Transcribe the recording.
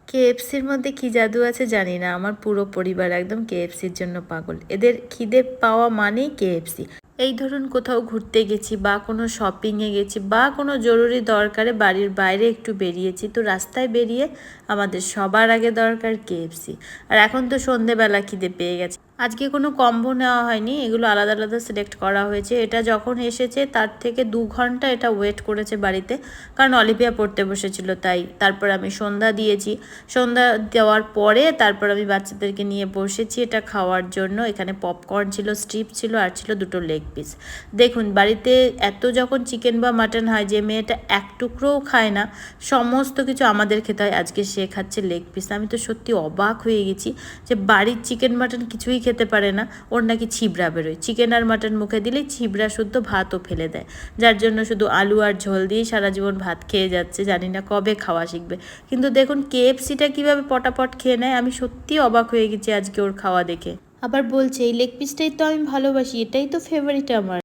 কেএফসির মধ্যে কি জাদু আছে জানি না, আমার পুরো পরিবার একদম কেএফসির জন্য পাগল। এদের খিদে পাওয়া মানেই কেএফসি। এই ধরুন কোথাও ঘুরতে গেছি বা কোনো শপিংয়ে গেছি বা কোনো জরুরি দরকারে বাড়ির বাইরে একটু বেরিয়েছি, তো রাস্তায় বেরিয়ে আমাদের সবার আগে দরকার কেএফসি। আর এখন তো সন্ধেবেলা খিদে পেয়ে গেছে। আজকে কোনো কম্বো নেওয়া হয়নি, এগুলো আলাদা আলাদা সিলেক্ট করা হয়েছে। এটা যখন এসেছে তার থেকে 2 ঘন্টা এটা ওয়েট করেছে বাড়িতে, কারণ অলিভিয়া পড়তে বসেছিল তাই। তারপর আমি সন্ধ্যা দিয়েছি, সন্ধ্যা দেওয়ার পরে তারপর আমি বাচ্চাদেরকে নিয়ে বসেছি এটা খাওয়ার জন্য। এখানে পপকর্ন ছিল, স্ট্রিপ ছিল, আর ছিল 2টো লেগ পিস। দেখুন বাড়িতে এত যখন চিকেন বা মাটন হয়, যে মেয়েটা এক টুকরোও খায় না, সমস্ত কিছু আমাদের খেতে হয়, আজকে সে খাচ্ছে লেগ পিস। আমি তো সত্যি অবাক হয়ে গেছি যে বাড়ির চিকেন মাটন কিছুই খেতে পারে না, ওর নাকি ছিবড়া বেরোয়। চিকেন আর মাটন মুখে দিলেই ছিবড়া শুদ্ধ ভাতও ফেলে দেয়, যার জন্য শুধু আলু আর ঝোল দিয়েই সারা জীবন ভাত খেয়ে যাচ্ছে। জানি না কবে খাওয়া শিখবে। কিন্তু দেখুন কেএফসিটা কীভাবে পটাপট খেয়ে নেয়, আমি সত্যি অবাক হয়ে গেছি আজকে ওর খাওয়া দেখে। আবার বলছে এই লেগ পিসটাই তো আমি ভালোবাসি, এটাই তো ফেভারিট আমার।